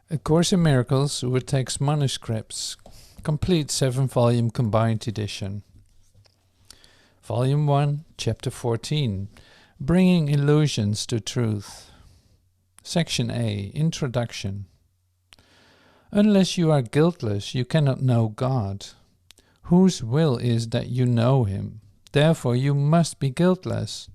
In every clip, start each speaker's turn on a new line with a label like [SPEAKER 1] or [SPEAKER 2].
[SPEAKER 1] A Course in Miracles, Urtext Manuscripts, complete 7-volume combined edition. Volume 1, Chapter 14, Bringing Illusions to Truth. Section A, Introduction. Unless you are guiltless, you cannot know God, whose will is that you know Him. Therefore you must be guiltless.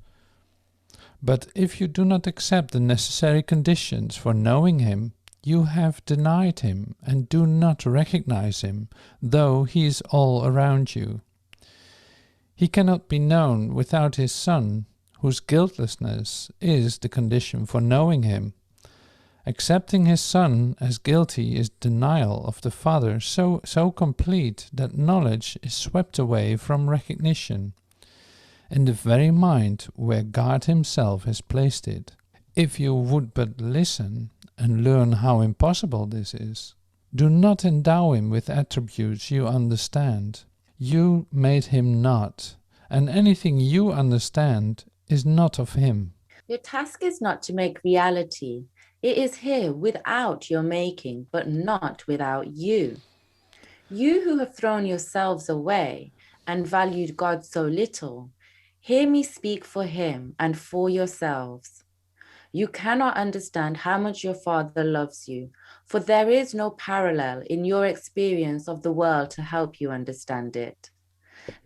[SPEAKER 1] But if you do not accept the necessary conditions for knowing Him, you have denied Him and do not recognize Him, though He is all around you. He cannot be known without His Son, whose guiltlessness is the condition for knowing Him. Accepting His Son as guilty is denial of the Father so complete that knowledge is swept away from recognition, in the very mind where God Himself has placed it. If you would but listen and learn how impossible this is, do not endow Him with attributes you understand. You made Him not, and anything you understand is not of Him.
[SPEAKER 2] Your task is not to make reality. It is here without your making, but not without you. You who have thrown yourselves away and valued God so little, hear me speak for Him and for yourselves. You cannot understand how much your Father loves you, for there is no parallel in your experience of the world to help you understand it.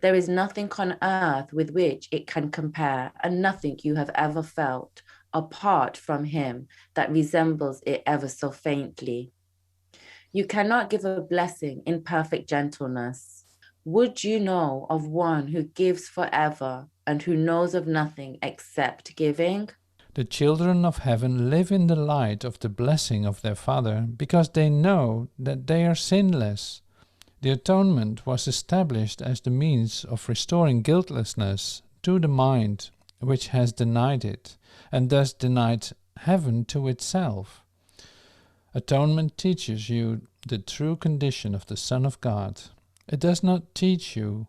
[SPEAKER 2] There is nothing on earth with which it can compare, and nothing you have ever felt apart from Him that resembles it ever so faintly. You cannot give a blessing in perfect gentleness. Would you know of one who gives forever and who knows of nothing except giving?
[SPEAKER 1] The children of heaven live in the light of the blessing of their Father because they know that they are sinless. The atonement was established as the means of restoring guiltlessness to the mind which has denied it, and thus denied heaven to itself. Atonement teaches you the true condition of the Son of God. It does not teach you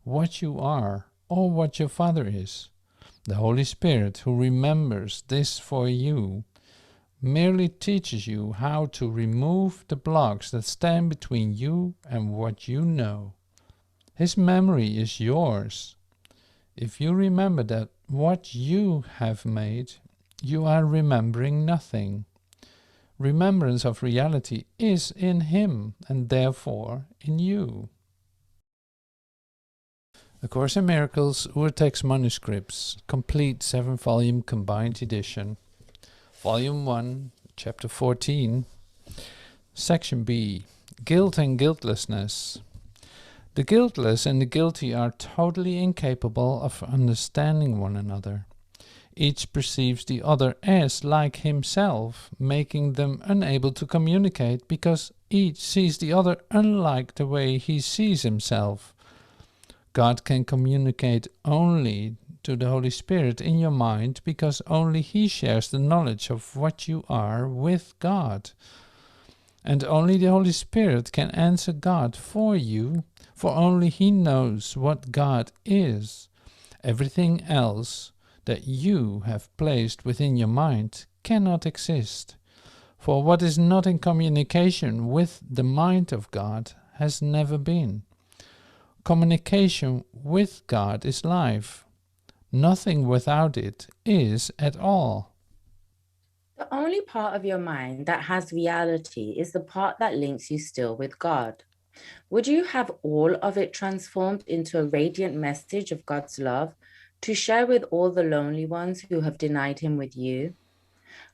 [SPEAKER 1] what you are or what your Father is. The Holy Spirit, who remembers this for you, merely teaches you how to remove the blocks that stand between you and what you know. His memory is yours. If you remember that what you have made, you are remembering nothing. Remembrance of reality is in Him and therefore in you. A Course in Miracles, Urtext Manuscripts, complete 7-volume combined edition. Volume 1, Chapter 14, Section B, Guilt and Guiltlessness. The guiltless and the guilty are totally incapable of understanding one another. Each perceives the other as like himself, making them unable to communicate because each sees the other unlike the way he sees himself. God can communicate only to the Holy Spirit in your mind because only He shares the knowledge of what you are with God. And only the Holy Spirit can answer God for you, for only He knows what God is. Everything else that you have placed within your mind cannot exist, for what is not in communication with the mind of God has never been. Communication with God is life. Nothing without it is at all.
[SPEAKER 2] The only part of your mind that has reality is the part that links you still with God. Would you have all of it transformed into a radiant message of God's love to share with all the lonely ones who have denied Him with you?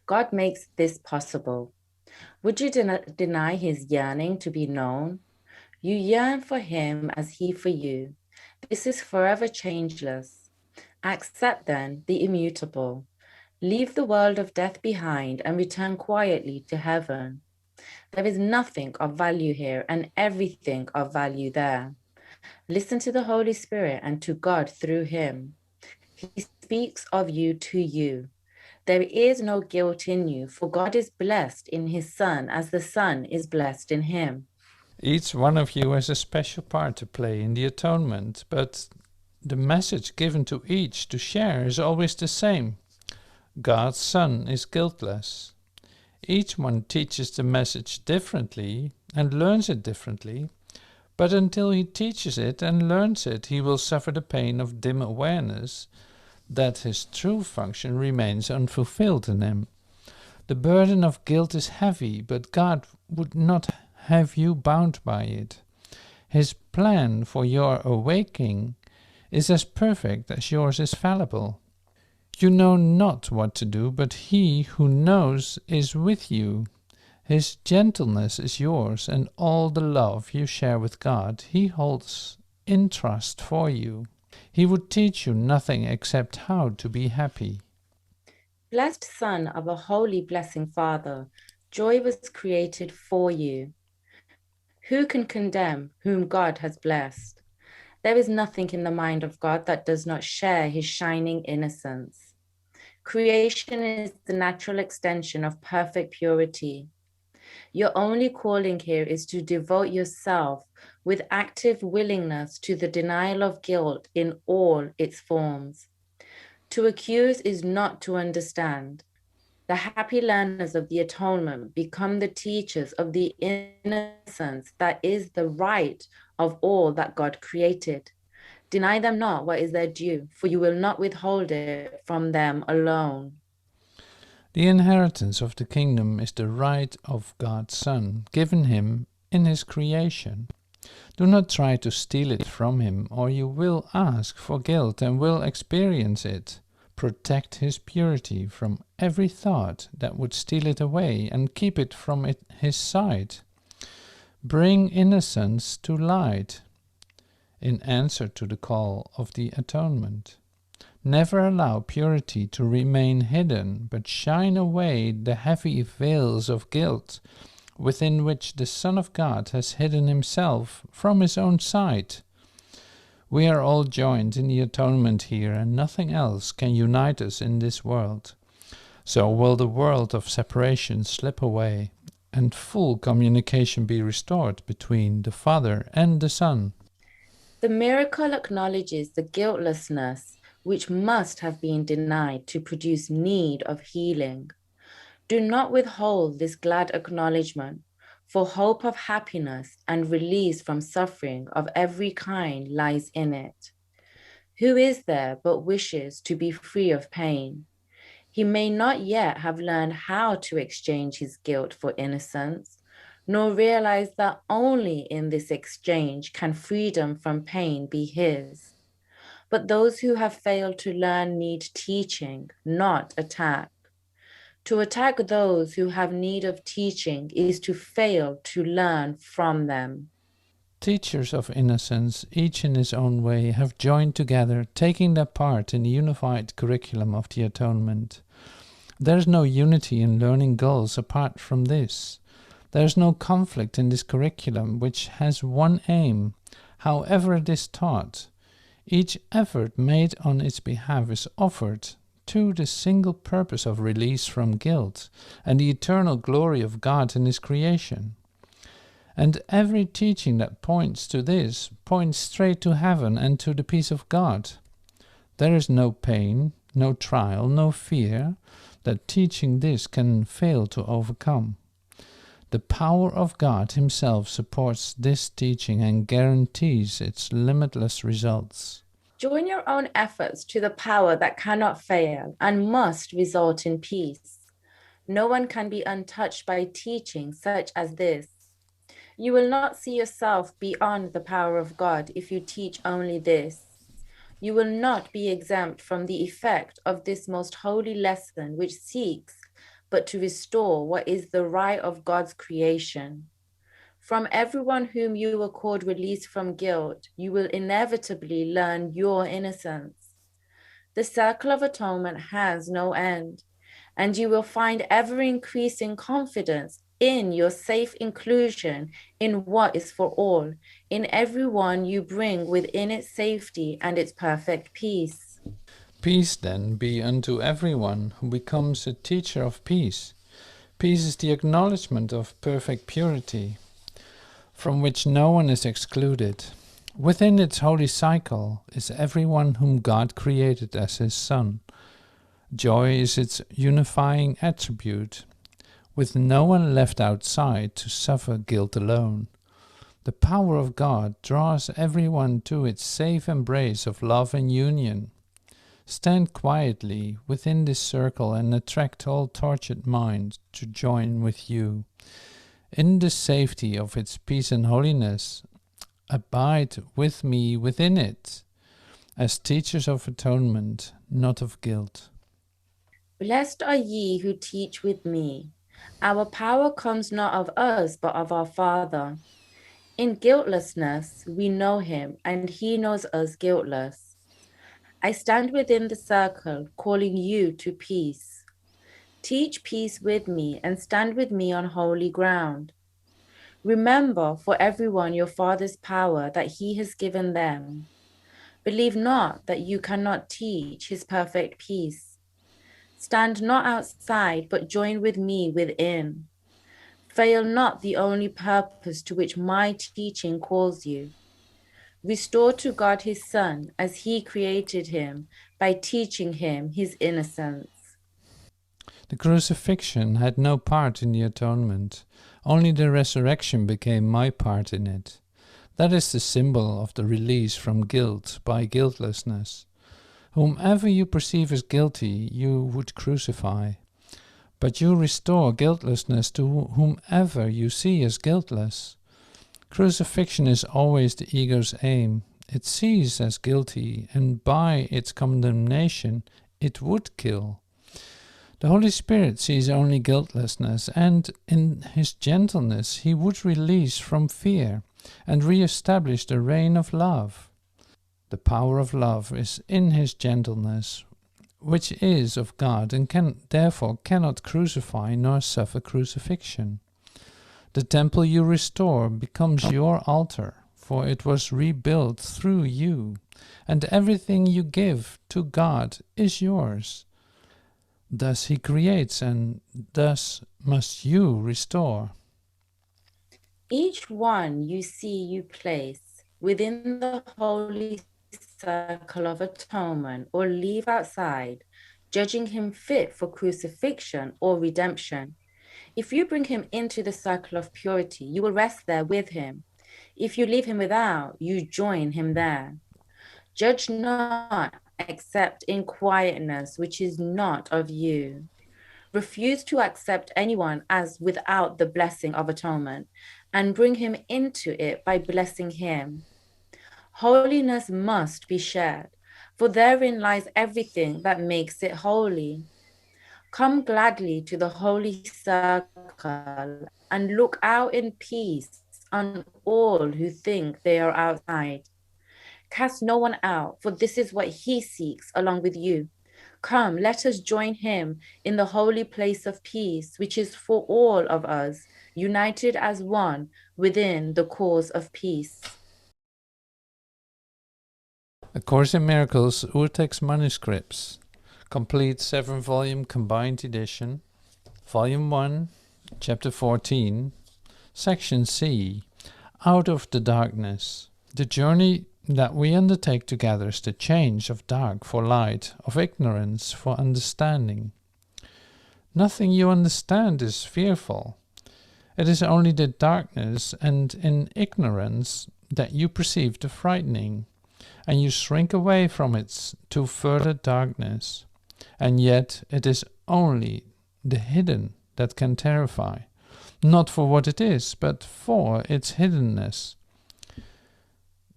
[SPEAKER 2] God makes this possible. Would you deny His yearning to be known? You yearn for Him as He for you. This is forever changeless. Accept then the immutable. Leave the world of death behind and return quietly to heaven. There is nothing of value here and everything of value there. Listen to the Holy Spirit and to God through Him. He speaks of you to you. There is no guilt in you, for God is blessed in His Son as the Son is blessed in Him.
[SPEAKER 1] Each one of you has a special part to play in the atonement, but the message given to each to share is always the same. God's Son is guiltless. Each one teaches the message differently and learns it differently, but until he teaches it and learns it, he will suffer the pain of dim awareness that his true function remains unfulfilled in him. The burden of guilt is heavy, but God would not have you bound by it. His plan for your awakening is as perfect as yours is fallible. You know not what to do, but he who knows is with you. His gentleness is yours, and all the love you share with God he holds in trust for you. He would teach you nothing except how to be happy.
[SPEAKER 2] Blessed Son of a holy blessing Father, joy was created for you. Who can condemn whom God has blessed? There is nothing in the mind of God that does not share his shining innocence. Creation is the natural extension of perfect purity. Your only calling here is to devote yourself with active willingness to the denial of guilt in all its forms. To accuse is not to understand. The happy learners of the atonement become the teachers of the innocence that is the right of all that God created. Deny them not what is their due, for you will not withhold it from them alone.
[SPEAKER 1] The inheritance of the kingdom is the right of God's Son, given him in his creation. Do not try to steal it from him, or you will ask for guilt and will experience it. Protect his purity from every thought that would steal it away, and keep it from his side. Bring innocence to light in answer to the call of the atonement. Never allow purity to remain hidden, but shine away the heavy veils of guilt within which the Son of God has hidden himself from his own sight. We are all joined in the atonement here, and nothing else can unite us in this world. So will the world of separation slip away, and full communication be restored between the Father and the Son.
[SPEAKER 2] The miracle acknowledges the guiltlessness which must have been denied to produce need of healing. Do not withhold this glad acknowledgement, for hope of happiness and release from suffering of every kind lies in it. Who is there but wishes to be free of pain? He may not yet have learned how to exchange his guilt for innocence, nor realize that only in this exchange can freedom from pain be his. But those who have failed to learn need teaching, not attack. To attack those who have need of teaching is to fail to learn from them.
[SPEAKER 1] Teachers of innocence, each in his own way, have joined together, taking their part in the unified curriculum of the atonement. There is no unity in learning goals apart from this. There is no conflict in this curriculum, which has one aim, however it is taught. Each effort made on its behalf is offered to the single purpose of release from guilt and the eternal glory of God in his creation. And every teaching that points to this points straight to heaven and to the peace of God. There is no pain, no trial, no fear that teaching this can fail to overcome. The power of God himself supports this teaching and guarantees its limitless results.
[SPEAKER 2] Join your own efforts to the power that cannot fail and must result in peace. No one can be untouched by teaching such as this. You will not see yourself beyond the power of God if you teach only this. You will not be exempt from the effect of this most holy lesson, which seeks but to restore what is the right of God's creation. From everyone whom you accord release from guilt, you will inevitably learn your innocence. The circle of atonement has no end, and you will find ever-increasing confidence in your safe inclusion in what is for all, in everyone you bring within its safety and its perfect peace.
[SPEAKER 1] Peace then be unto everyone who becomes a teacher of peace. Peace is the acknowledgement of perfect purity, from which no one is excluded. Within its holy cycle is everyone whom God created as his Son. Joy is its unifying attribute. with no one left outside to suffer guilt alone. The power of God draws everyone to its safe embrace of love and union. Stand quietly within this circle and attract all tortured minds to join with you. In the safety of its peace and holiness, abide with me within it, as teachers of atonement, not of guilt.
[SPEAKER 2] Blessed are ye who teach with me. Our power comes not of us, but of our Father. In guiltlessness, we know him, and he knows us guiltless. I stand within the circle, calling you to peace. Teach peace with me, and stand with me on holy ground. Remember for everyone your Father's power that he has given them. Believe not that you cannot teach his perfect peace. Stand not outside, but join with me within. Fail not the only purpose to which my teaching calls you. Restore to God his Son as he created him by teaching him his innocence.
[SPEAKER 1] The crucifixion had no part in the atonement. Only the resurrection became my part in it. That is the symbol of the release from guilt by guiltlessness. Whomever you perceive as guilty, you would crucify. But you restore guiltlessness to whomever you see as guiltless. Crucifixion is always the ego's aim. It sees as guilty, and by its condemnation, it would kill. The Holy Spirit sees only guiltlessness, and in his gentleness he would release from fear and re-establish the reign of love. The power of love is in his gentleness, which is of God and therefore cannot crucify nor suffer crucifixion. The temple you restore becomes your altar, for it was rebuilt through you, and everything you give to God is yours. Thus he creates, and thus must you restore.
[SPEAKER 2] Each one you see you place within the holy circle of atonement or leave outside, judging him fit for crucifixion or redemption. If you bring him into the circle of purity, you will rest there with him. If you leave him without, you join him there. Judge not, except in quietness, which is not of you. Refuse to accept anyone as without the blessing of atonement, and bring him into it by blessing him. Holiness must be shared, for therein lies everything that makes it holy. Come gladly to the holy circle and look out in peace on all who think they are outside. Cast no one out, for this is what he seeks along with you. Come, let us join him in the holy place of peace, which is for all of us, united as one within the cause of peace.
[SPEAKER 1] A Course in Miracles Urtext Manuscripts, complete 7-volume combined edition, Volume 1, Chapter 14, Section C, Out of the Darkness. The journey that we undertake together is the change of dark for light, of ignorance for understanding. Nothing you understand is fearful. It is only the darkness and in ignorance that you perceive the frightening, and you shrink away from it to further darkness. And yet it is only the hidden that can terrify, not for what it is, but for its hiddenness.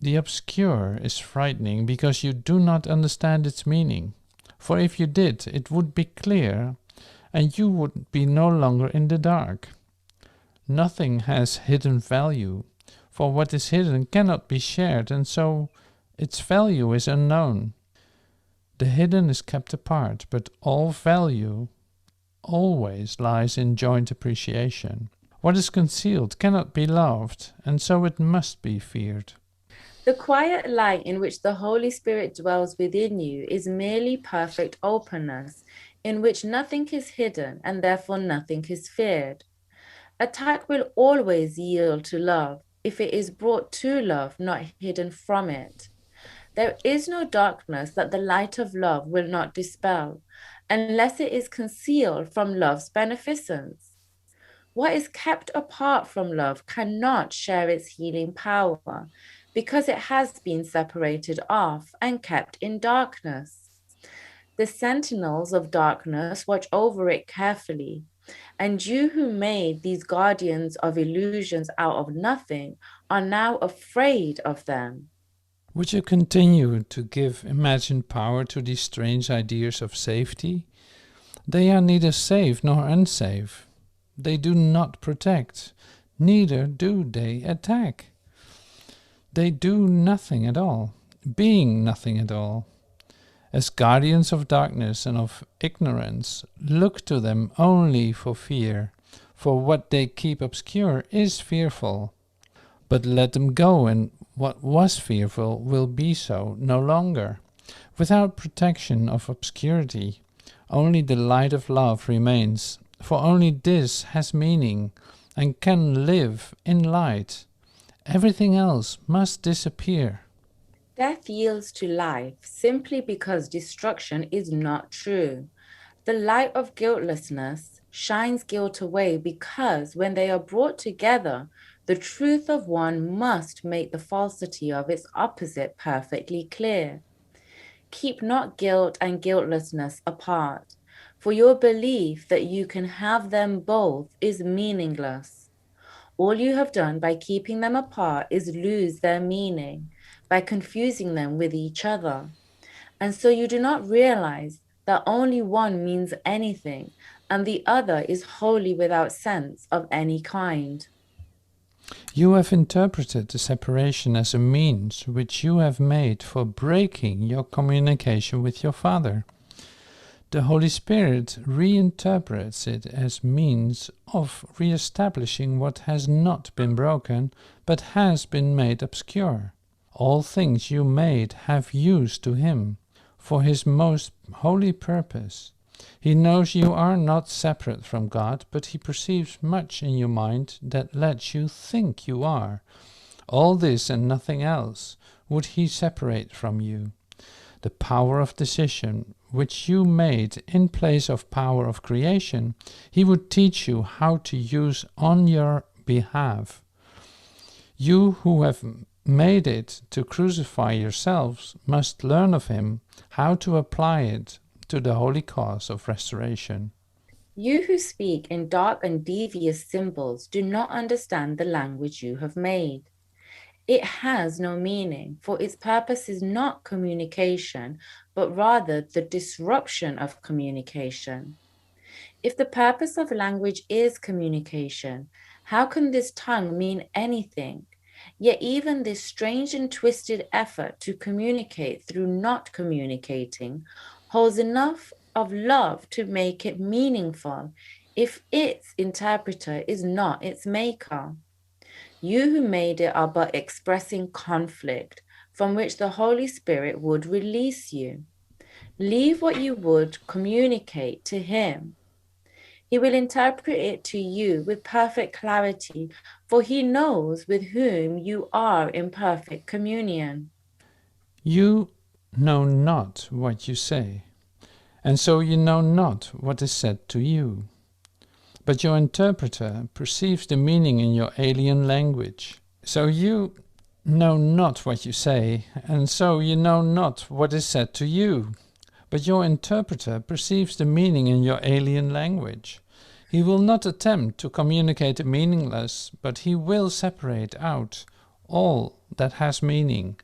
[SPEAKER 1] The obscure is frightening because you do not understand its meaning, for if you did, it would be clear, and you would be no longer in the dark. Nothing has hidden value, for what is hidden cannot be shared, and so its value is unknown. The hidden is kept apart, but all value always lies in joint appreciation. What is concealed cannot be loved, and so it must be feared.
[SPEAKER 2] The quiet light in which the Holy Spirit dwells within you is merely perfect openness, in which nothing is hidden and therefore nothing is feared. Attack will always yield to love if it is brought to love, not hidden from it. There is no darkness that the light of love will not dispel, unless it is concealed from love's beneficence. What is kept apart from love cannot share its healing power because it has been separated off and kept in darkness. The sentinels of darkness watch over it carefully, and you who made these guardians of illusions out of nothing are now afraid of them.
[SPEAKER 1] Would you continue to give imagined power to these strange ideas of safety? They are neither safe nor unsafe. They do not protect, neither do they attack. They do nothing at all, being nothing at all. As guardians of darkness and of ignorance, look to them only for fear, for what they keep obscure is fearful. But let them go, and what was fearful will be so no longer. Without protection of obscurity, only the light of love remains, for only this has meaning and can live in light. Everything else must disappear.
[SPEAKER 2] Death yields to life simply because destruction is not true. The light of guiltlessness shines guilt away because when they are brought together, the truth of one must make the falsity of its opposite perfectly clear. Keep not guilt and guiltlessness apart, for your belief that you can have them both is meaningless. All you have done by keeping them apart is lose their meaning by confusing them with each other. And so you do not realize that only one means anything and the other is wholly without sense of any kind.
[SPEAKER 1] You have interpreted the separation as a means which you have made for breaking your communication with your Father. The Holy Spirit reinterprets it as means of re-establishing what has not been broken, but has been made obscure. All things you made have use to Him, for His most holy purpose. He knows you are not separate from God, but He perceives much in your mind that lets you think you are. All this and nothing else would He separate from you. The power of decision, which you made in place of power of creation, He would teach you how to use on your behalf. You who have made it to crucify yourselves must learn of Him how to apply it to the holy cause of restoration.
[SPEAKER 2] You who speak in dark and devious symbols do not understand the language you have made. It has no meaning, for its purpose is not communication, but rather the disruption of communication. If the purpose of language is communication, how can this tongue mean anything? Yet even this strange and twisted effort to communicate through not communicating holds enough of love to make it meaningful if its interpreter is not its maker. You who made it are but expressing conflict from which the Holy Spirit would release you. Leave what you would communicate to Him. He will interpret it to you with perfect clarity, for He knows with whom you are in perfect communion.
[SPEAKER 1] You know not what you say, and so you know not what is said to you. But your interpreter perceives the meaning in your alien language. So you know not what you say, and so you know not what is said to you. But your interpreter perceives the meaning in your alien language. He will not attempt to communicate the meaningless, but he will separate out all that has meaning,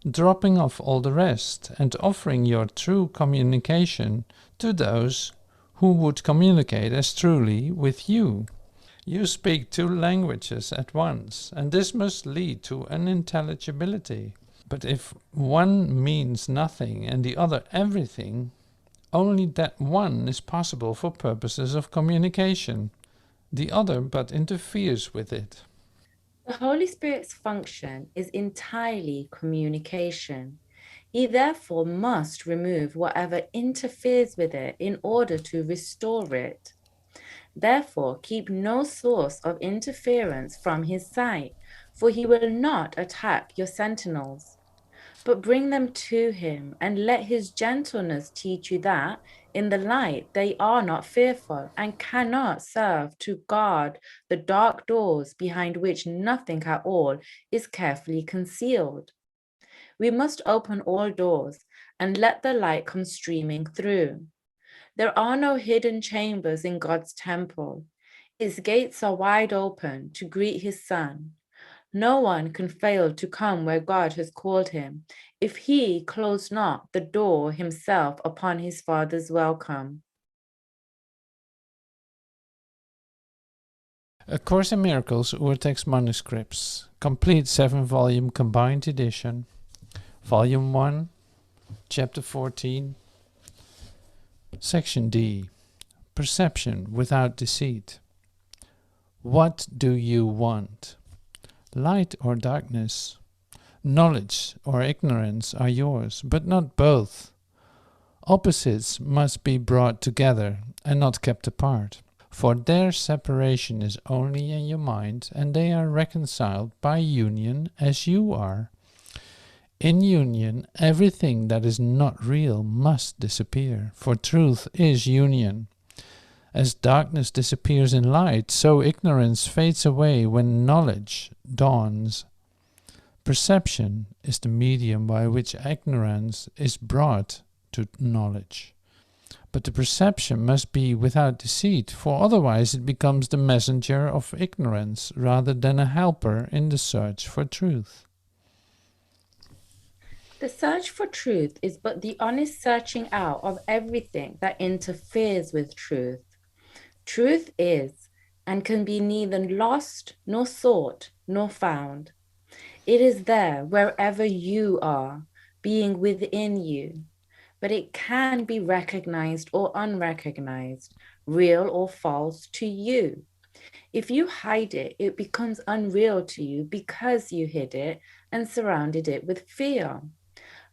[SPEAKER 1] dropping off all the rest, and offering your true communication to those who would communicate as truly with you. You speak two languages at once, and this must lead to unintelligibility. But if one means nothing and the other everything, only that one is possible for purposes of communication. The other but interferes with it.
[SPEAKER 2] The Holy Spirit's function is entirely communication. He therefore must remove whatever interferes with it in order to restore it. Therefore, keep no source of interference from His sight, for He will not attack your sentinels. But bring them to him, and let his gentleness teach you that, in the light, they are not fearful and cannot serve to guard the dark doors behind which nothing at all is carefully concealed. We must open all doors and let the light come streaming through. There are no hidden chambers in God's temple. His gates are wide open to greet his Son. No one can fail to come where God has called him, if he close not the door himself upon his Father's welcome.
[SPEAKER 1] A Course in Miracles, Urtext Manuscripts, complete 7-volume combined edition, Volume 1, Chapter 14, Section D, Perception without Deceit. What do you want? Light or darkness? Knowledge or ignorance are yours, but not both. Opposites must be brought together and not kept apart, for their separation is only in your mind, and they are reconciled by union as you are. In union, everything that is not real must disappear, for truth is union. As darkness disappears in light, so ignorance fades away when knowledge dawns. Perception is the medium by which ignorance is brought to knowledge. But the perception must be without deceit, for otherwise it becomes the messenger of ignorance rather than a helper in the search for truth.
[SPEAKER 2] The search for truth is but the honest searching out of everything that interferes with truth. Truth is and can be neither lost, nor sought, nor found. It is there wherever you are, being within you, but it can be recognized or unrecognized, real or false to you. If you hide it, it becomes unreal to you because you hid it and surrounded it with fear.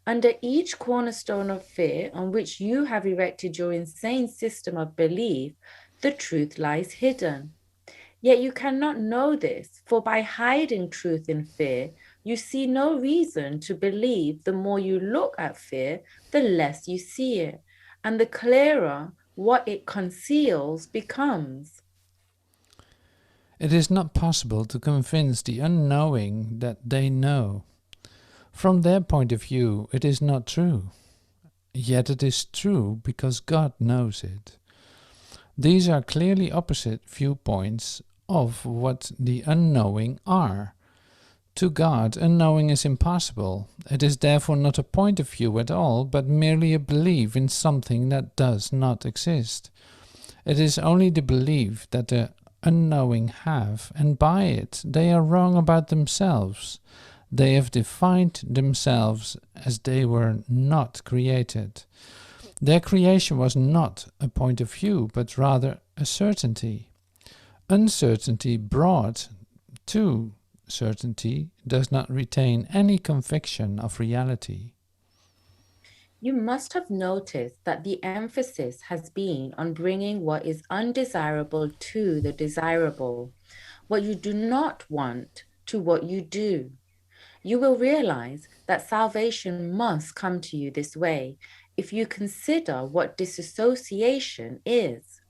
[SPEAKER 2] Under each cornerstone of fear on which you have erected your insane system of belief, the truth lies hidden. Yet you cannot know this, for by hiding truth in fear, you see no reason to believe. The more you look at fear, the less you see it, and the clearer what it conceals becomes.
[SPEAKER 1] It is not possible to convince the unknowing that they know. From their point of view, it is not true. Yet it is true because God knows it. These are clearly opposite viewpoints of what the unknowing are. To God, unknowing is impossible. It is therefore not a point of view at all, but merely a belief in something that does not exist. It is only the belief that the unknowing have, and by it they are wrong about themselves. They have defined themselves as they were not created. Their creation was not a point of view, but rather a certainty. Uncertainty brought to certainty does not retain any conviction of reality.
[SPEAKER 2] You must have noticed that the emphasis has been on bringing what is undesirable to the desirable, what you do not want to what you do. You will realize that salvation must come to you this way if you consider what disassociation is.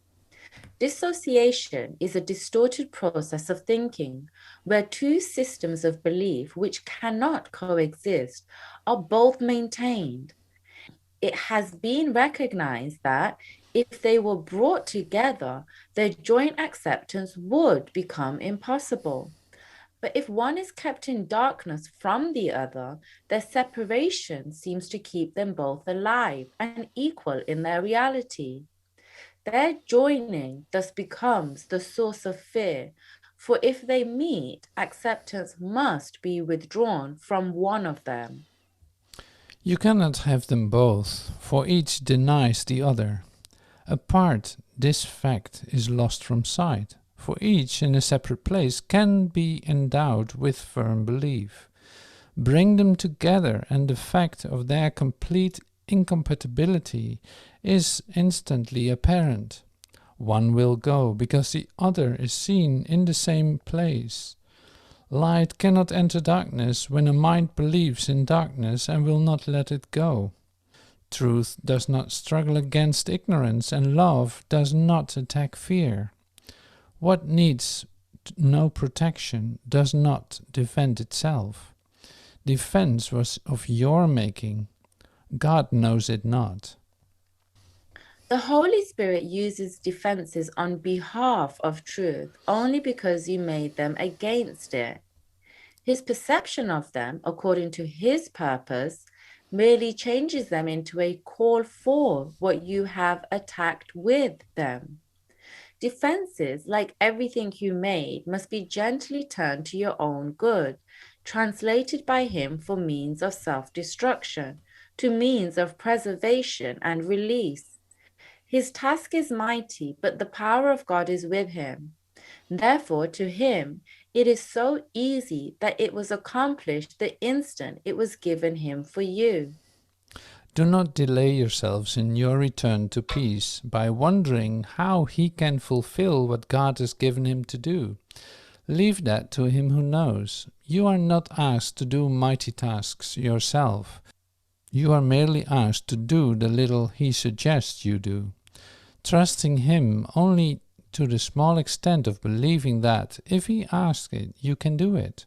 [SPEAKER 2] Dissociation is a distorted process of thinking where two systems of belief which cannot coexist are both maintained. It has been recognized that if they were brought together, their joint acceptance would become impossible. But if one is kept in darkness from the other, their separation seems to keep them both alive and equal in their reality. Their joining thus becomes the source of fear, for if they meet, acceptance must be withdrawn from one of them.
[SPEAKER 1] You cannot have them both, for each denies the other. Apart, this fact is lost from sight, for each in a separate place can be endowed with firm belief. Bring them together, and the fact of their complete incompatibility is instantly apparent. One will go because the other is seen in the same place. Light cannot enter darkness when a mind believes in darkness and will not let it go. Truth does not struggle against ignorance, and love does not attack fear. What needs no protection does not defend itself. Defense was of your making. God knows it not.
[SPEAKER 2] The Holy Spirit uses defenses on behalf of truth only because you made them against it. His perception of them, according to his purpose, merely changes them into a call for what you have attacked with them. Defenses, like everything you made, must be gently turned to your own good, translated by him for means of self-destruction, to means of preservation and release. His task is mighty, but the power of God is with him. Therefore, to him, it is so easy that it was accomplished the instant it was given him for you.
[SPEAKER 1] Do not delay yourselves in your return to peace by wondering how he can fulfill what God has given him to do. Leave that to him who knows. You are not asked to do mighty tasks yourself. You are merely asked to do the little he suggests you do, trusting him only to the small extent of believing that, if he asks it, you can do it.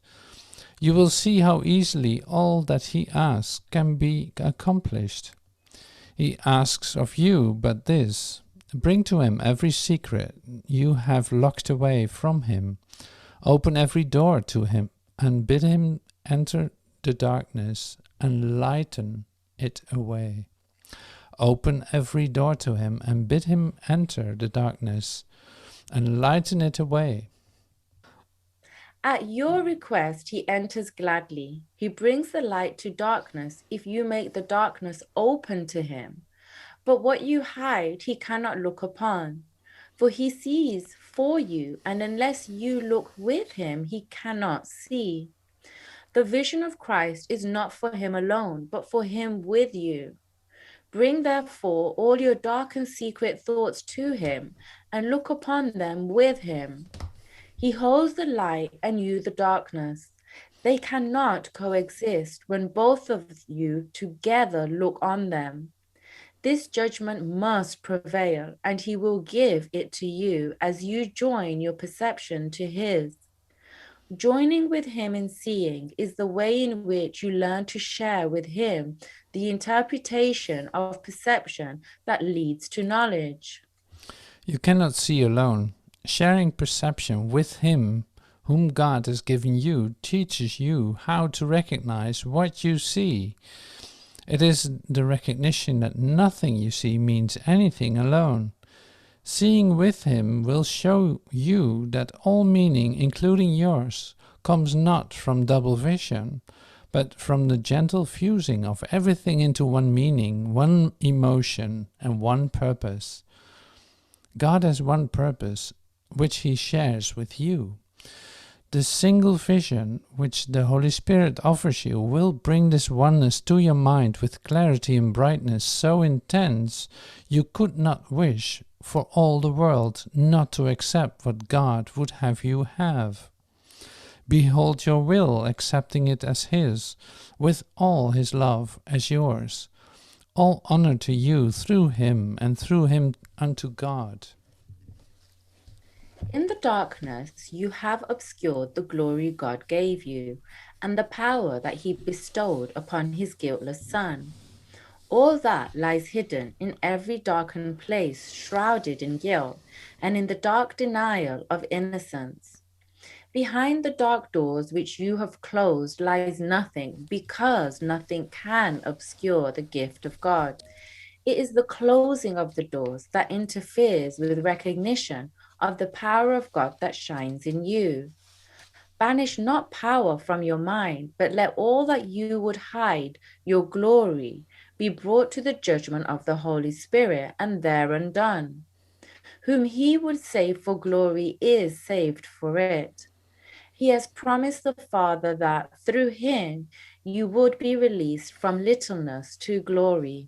[SPEAKER 1] You will see how easily all that he asks can be accomplished. He asks of you but this: bring to him every secret you have locked away from him. Open every door to him and bid him enter the darkness and lighten it away. Open every door to him and bid him enter the darkness and lighten it away.
[SPEAKER 2] At your request, he enters gladly. He brings the light to darkness if you make the darkness open to him. But what you hide, he cannot look upon. For he sees for you, and unless you look with him, he cannot see. The vision of Christ is not for him alone, but for him with you. Bring therefore all your dark and secret thoughts to him, and look upon them with him. He holds the light and you the darkness. They cannot coexist when both of you together look on them. This judgment must prevail, and he will give it to you as you join your perception to his. Joining with him in seeing is the way in which you learn to share with him the interpretation of perception that leads to knowledge.
[SPEAKER 1] You cannot see alone. Sharing perception with him whom God has given you teaches you how to recognize what you see. It is the recognition that nothing you see means anything alone. Seeing with him will show you that all meaning, including yours, comes not from double vision, but from the gentle fusing of everything into one meaning, one emotion, and one purpose. God has one purpose, which he shares with you. The single vision which the Holy Spirit offers you will bring this oneness to your mind with clarity and brightness so intense you could not wish for all the world not to accept what God would have you have. Behold your will accepting it as his, with all his love as yours. All honor to you through him, and through him unto God.
[SPEAKER 2] In the darkness, you have obscured the glory God gave you and the power that he bestowed upon his guiltless Son. All that lies hidden in every darkened place, shrouded in guilt and in the dark denial of innocence. Behind the dark doors which you have closed lies nothing, because nothing can obscure the gift of God. It is the closing of the doors that interferes with recognition of the power of God that shines in you. Banish not power from your mind, but let all that you would hide, your glory, be brought to the judgment of the Holy Spirit, and there undone. Whom he would save for glory is saved for it. He has promised the Father that through him you would be released from littleness to glory.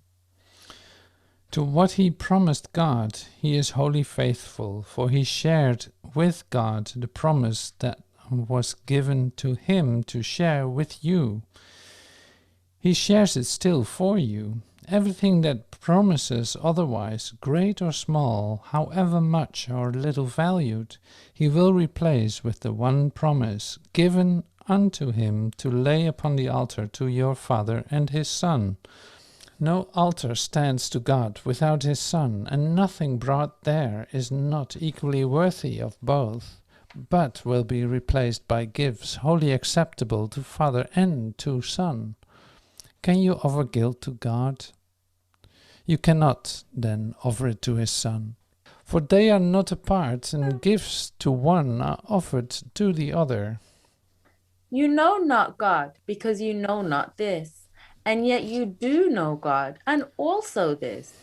[SPEAKER 1] To what he promised God, he is wholly faithful, for he shared with God the promise that was given to him to share with you. He shares it still for you. Everything that promises otherwise, great or small, however much or little valued, he will replace with the one promise given unto him to lay upon the altar to your Father and his Son. No altar stands to God without his Son, and nothing brought there is not equally worthy of both, but will be replaced by gifts wholly acceptable to Father and to Son. Can you offer guilt to God? You cannot, then, offer it to his Son. For they are not apart, and gifts to one are offered to the other.
[SPEAKER 2] You know not God, because you know not this, and yet you do know God, and also this.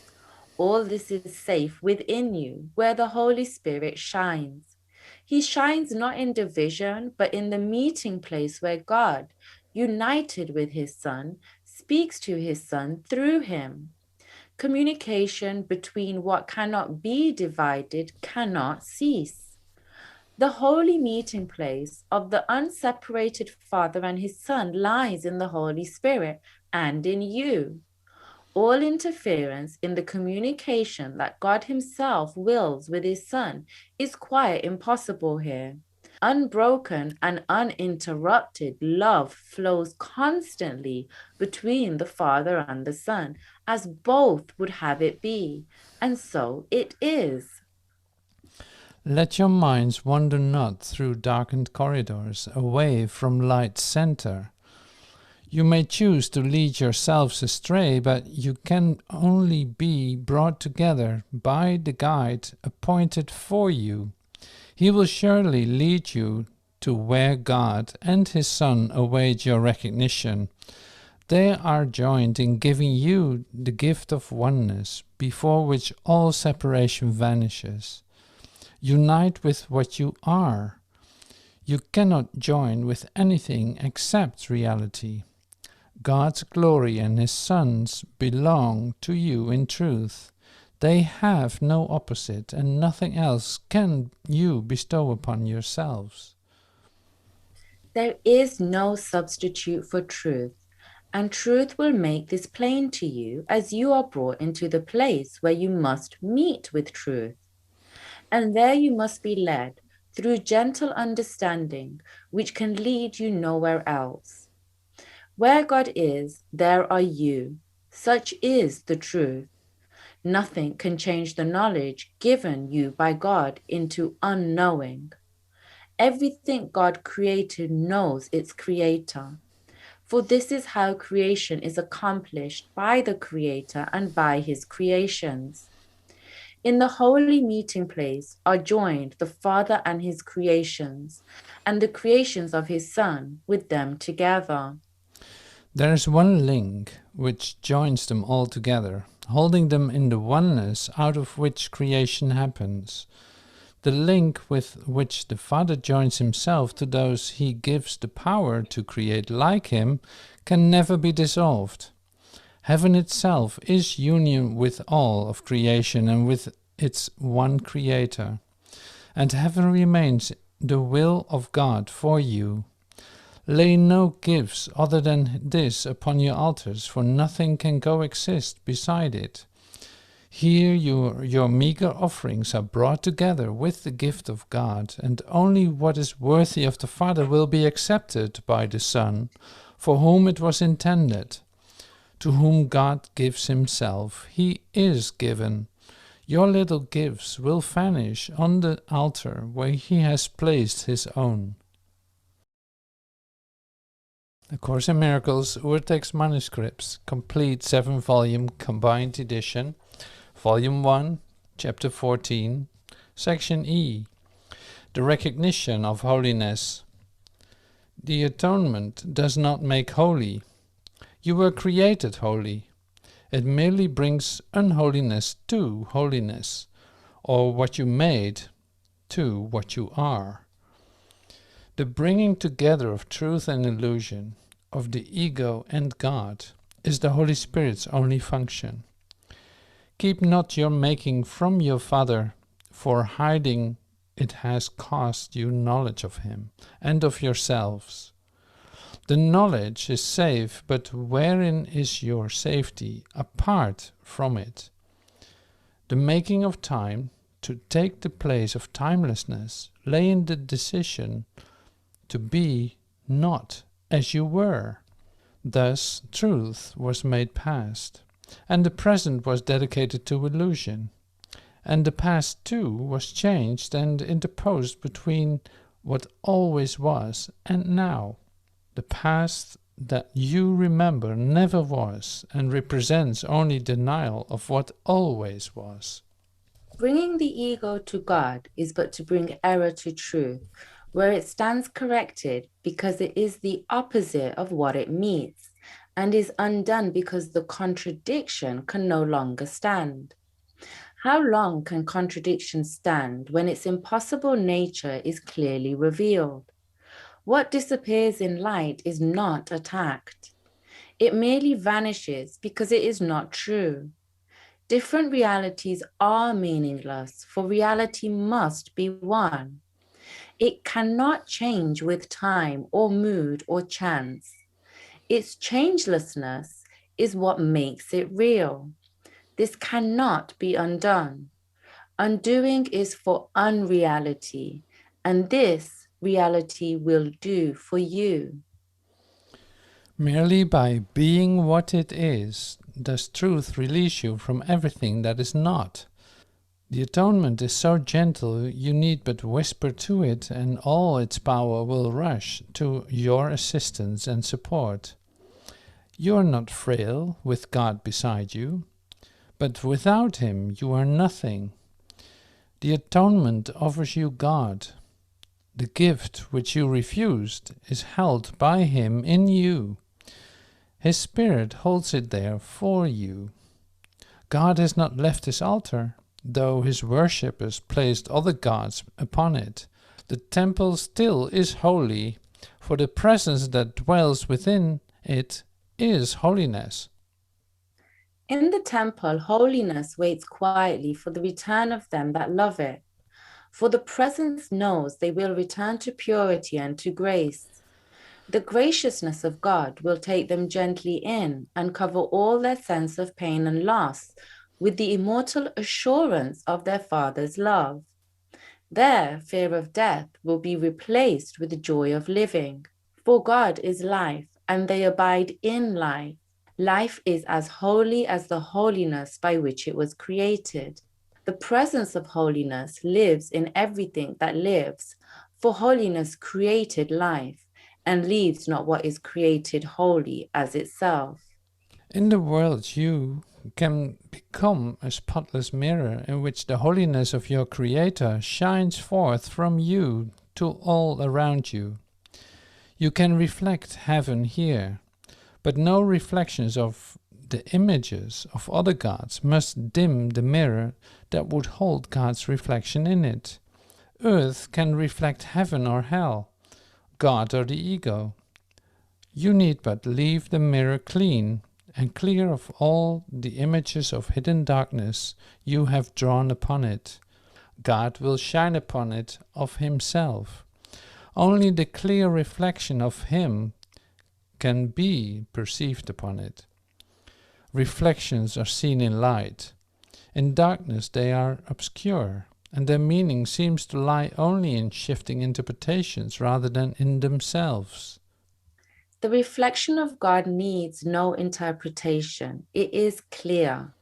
[SPEAKER 2] All this is safe within you, where the Holy Spirit shines. He shines not in division, but in the meeting place where God, united with his Son, speaks to his Son through him. Communication between what cannot be divided cannot cease. The holy meeting place of the unseparated Father and his Son lies in the Holy Spirit and in you. All interference in the communication that God himself wills with his Son is quite impossible here. Unbroken and uninterrupted love flows constantly between the Father and the Son, as both would have it be, and so it is.
[SPEAKER 1] Let your minds wander not through darkened corridors, away from light's center. You may choose to lead yourselves astray, but you can only be brought together by the guide appointed for you. He will surely lead you to where God and his Son await your recognition. They are joined in giving you the gift of oneness, before which all separation vanishes. Unite with what you are. You cannot join with anything except reality. God's glory and his Son's belong to you in truth. They have no opposite, and nothing else can you bestow upon yourselves.
[SPEAKER 2] There is no substitute for truth, and truth will make this plain to you as you are brought into the place where you must meet with truth. And there you must be led through gentle understanding, which can lead you nowhere else. Where God is, there are you. Such is the truth. Nothing can change the knowledge given you by God into unknowing. Everything God created knows its creator. For this is how creation is accomplished by the Creator and by his creations. In the holy meeting place are joined the Father and his creations, and the creations of his Son with them together.
[SPEAKER 1] There is one link which joins them all together, holding them in the oneness out of which creation happens. The link with which the Father joins himself to those he gives the power to create like him can never be dissolved. Heaven itself is union with all of creation and with its one Creator. And heaven remains the will of God for you. Lay no gifts other than this upon your altars, for nothing can coexist beside it. Here your meager offerings are brought together with the gift of God, and only what is worthy of the Father will be accepted by the Son, for whom it was intended. To whom God gives himself, he is given. Your little gifts will vanish on the altar where he has placed his own. A Course in Miracles, Urtext Manuscripts, complete 7-volume combined edition, Volume 1, Chapter 14, Section E, The Recognition of Holiness. The atonement does not make holy. You were created holy. It merely brings unholiness to holiness, or what you made to what you are. The bringing together of truth and illusion, of the ego and God, is the Holy Spirit's only function. Keep not your making from your Father for hiding it has cost you knowledge of him and of yourselves. The knowledge is safe, but wherein is your safety apart from it? The making of time to take the place of timelessness lay in the decision to be not as you were. Thus truth was made past, and the present was dedicated to illusion, and the past too was changed and interposed between what always was and now. The past that you remember never was, and represents only denial of what always was.
[SPEAKER 2] Bringing the ego to God is but to bring error to truth, where it stands corrected because it is the opposite of what it meets, and is undone because the contradiction can no longer stand. How long can contradiction stand when its impossible nature is clearly revealed? What disappears in light is not attacked. It merely vanishes because it is not true. Different realities are meaningless, for reality must be one. It cannot change with time or mood or chance. Its changelessness is what makes it real. This cannot be undone. Undoing is for unreality, and this reality will do for you.
[SPEAKER 1] Merely by being what it is, does truth release you from everything that is not. The atonement is so gentle you need but whisper to it, and all its power will rush to your assistance and support. You are not frail with God beside you, but without him you are nothing. The atonement offers you God. The gift which you refused is held by him in you. His Spirit holds it there for you. God has not left his altar, though his worshippers placed other gods upon it. The temple still is holy, for the presence that dwells within it is holiness.
[SPEAKER 2] In the temple, holiness waits quietly for the return of them that love it. For the presence knows they will return to purity and to grace. The graciousness of God will take them gently in and cover all their sense of pain and loss with the immortal assurance of their Father's love. Their fear of death will be replaced with the joy of living. For God is life, and they abide in life. Life is as holy as the holiness by which it was created. The presence of holiness lives in everything that lives, for holiness created life, and leaves not what is created holy as itself.
[SPEAKER 1] In the world you can become a spotless mirror in which the holiness of your Creator shines forth from you to all around you. You can reflect heaven here, but no reflections of the images of other gods must dim the mirror that would hold God's reflection in it. Earth can reflect heaven or hell, God or the ego. You need but leave the mirror clean and clear of all the images of hidden darkness you have drawn upon it. God will shine upon it of himself. Only the clear reflection of him can be perceived upon it. Reflections are seen in light. In darkness they are obscure, and their meaning seems to lie only in shifting interpretations rather than in themselves.
[SPEAKER 2] The reflection of God needs no interpretation. It is clear.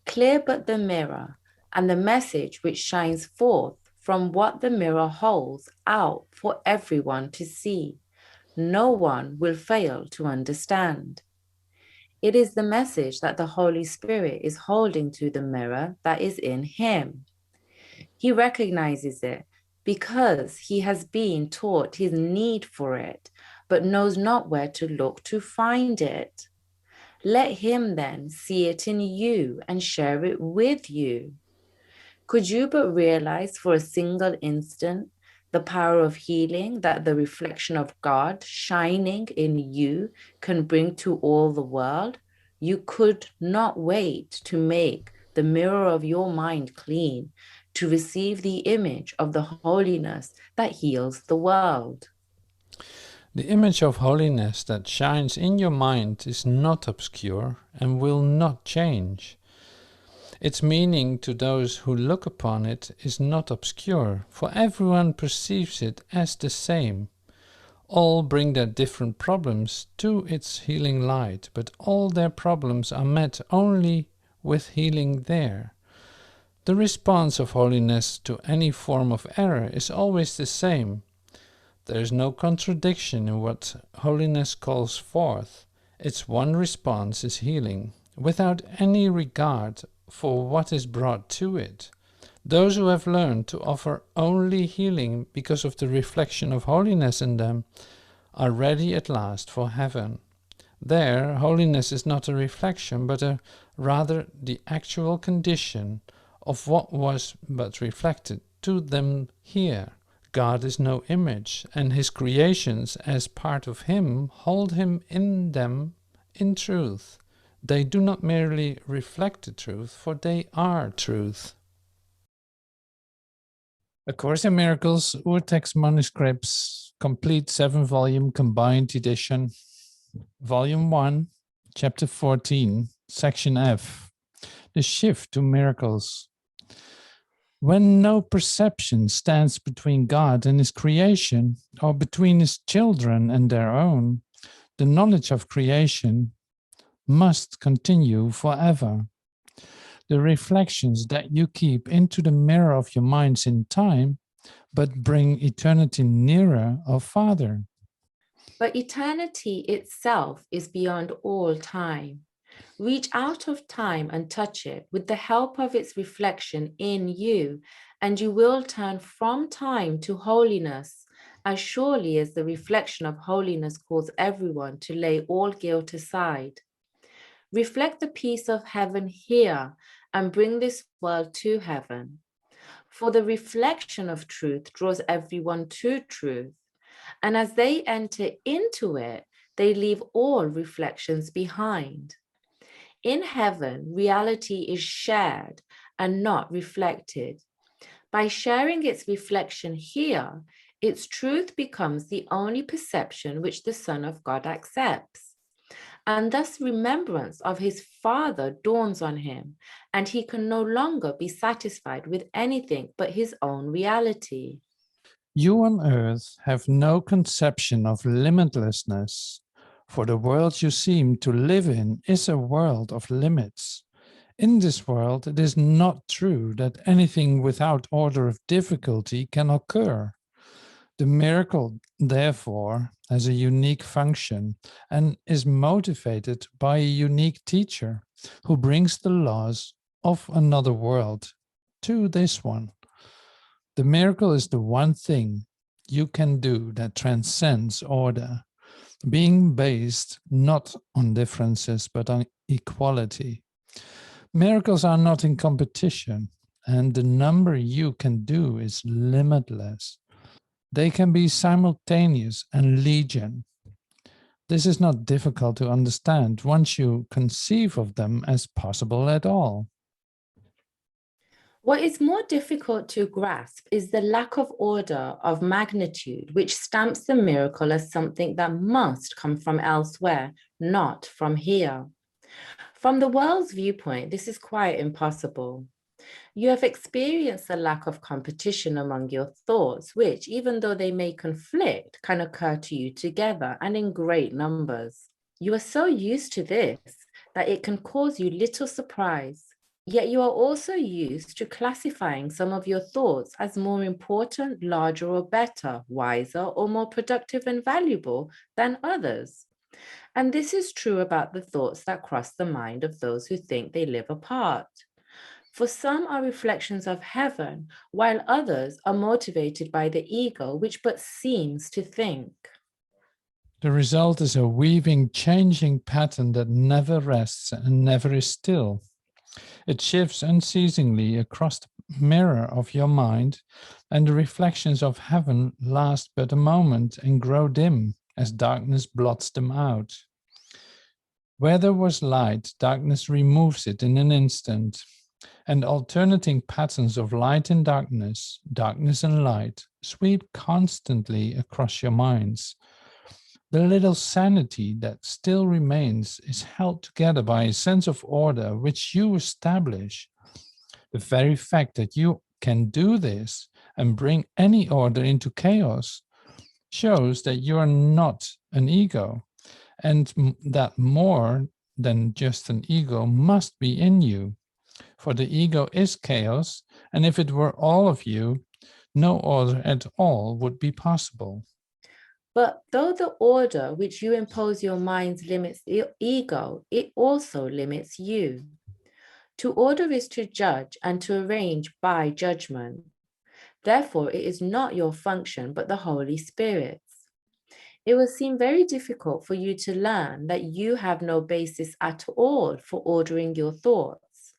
[SPEAKER 2] Clear but the mirror, and the message which shines forth from what the mirror holds out for everyone to see. No one will fail to understand. It is the message that the Holy Spirit is holding to the mirror that is in him. He recognizes it because he has been taught his need for it, but knows not where to look to find it. Let him then see it in you and share it with you. Could you but realize for a single instant the power of healing that the reflection of God shining in you can bring to all the world, you could not wait to make the mirror of your mind clean, to receive the image of the holiness that heals the world.
[SPEAKER 1] The image of holiness that shines in your mind is not obscure and will not change. Its meaning to those who look upon it is not obscure, for everyone perceives it as the same. All bring their different problems to its healing light, but all their problems are met only with healing there. The response of holiness to any form of error is always the same. There is no contradiction in what holiness calls forth. Its one response is healing, without any regard for what is brought to it. Those who have learned to offer only healing because of the reflection of holiness in them are ready at last for heaven. There, holiness is not a reflection, but rather the actual condition of what was but reflected to them here. God is no image, and his creations as part of him hold him in them in truth. They do not merely reflect the truth, for they are truth. A Course in Miracles, Urtext Manuscripts, complete 7-volume combined edition, Volume 1, Chapter 14, Section F, The Shift to Miracles. When no perception stands between God and his creation, or between his children and their own, the knowledge of creation must continue forever. The reflections that you keep into the mirror of your minds in time, but bring eternity nearer or farther.
[SPEAKER 2] But eternity itself is beyond all time. Reach out of time and touch it with the help of its reflection in you, and you will turn from time to holiness, as surely as the reflection of holiness calls everyone to lay all guilt aside. Reflect the peace of heaven here and bring this world to heaven. For the reflection of truth draws everyone to truth, and as they enter into it, they leave all reflections behind. In heaven, reality is shared and not reflected. By sharing its reflection here, its truth becomes the only perception which the Son of God accepts. And thus remembrance of his Father dawns on him, and he can no longer be satisfied with anything but his own reality.
[SPEAKER 1] You on earth have no conception of limitlessness, for the world you seem to live in is a world of limits. In this world, it is not true that anything without order of difficulty can occur. The miracle, therefore, has a unique function and is motivated by a unique teacher who brings the laws of another world to this one. The miracle is the one thing you can do that transcends order, being based not on differences but on equality. Miracles are not in competition, and the number you can do is limitless. They can be simultaneous and legion. This is not difficult to understand once you conceive of them as possible at all.
[SPEAKER 2] What is more difficult to grasp is the lack of order of magnitude, which stamps the miracle as something that must come from elsewhere, not from here. From the world's viewpoint, this is quite impossible. You have experienced a lack of competition among your thoughts, which, even though they may conflict, can occur to you together and in great numbers. You are so used to this that it can cause you little surprise. Yet you are also used to classifying some of your thoughts as more important, larger or better, wiser or more productive and valuable than others. And this is true about the thoughts that cross the mind of those who think they live apart. For some are reflections of heaven, while others are motivated by the ego, which but seems to think.
[SPEAKER 1] The result is a weaving, changing pattern that never rests and never is still. It shifts unceasingly across the mirror of your mind, and the reflections of heaven last but a moment and grow dim as darkness blots them out. Where there was light, darkness removes it in an instant. and alternating patterns of light and darkness, darkness and light, sweep constantly across your minds. The little sanity that still remains is held together by a sense of order which you establish. The very fact that you can do this and bring any order into chaos shows that you are not an ego, and that more than just an ego must be in you. For the ego is chaos, and if it were all of you, no order at all would be possible.
[SPEAKER 2] But though the order which you impose your mind limits the ego, it also limits you. To order is to judge and to arrange by judgment. Therefore, it is not your function, but the Holy Spirit's. It will seem very difficult for you to learn that you have no basis at all for ordering your thoughts.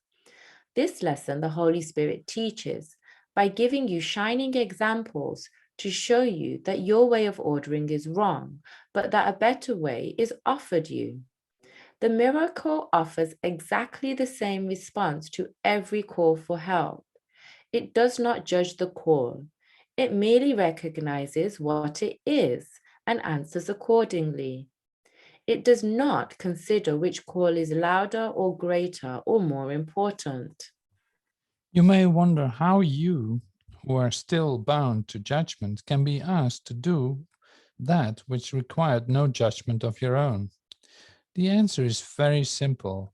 [SPEAKER 2] This lesson the Holy Spirit teaches by giving you shining examples to show you that your way of ordering is wrong, but that a better way is offered you. The miracle offers exactly the same response to every call for help. It does not judge the call. It merely recognizes what it is and answers accordingly. It does not consider which call is louder or greater or more important.
[SPEAKER 1] You may wonder how you, who are still bound to judgment, can be asked to do that which required no judgment of your own. The answer is very simple.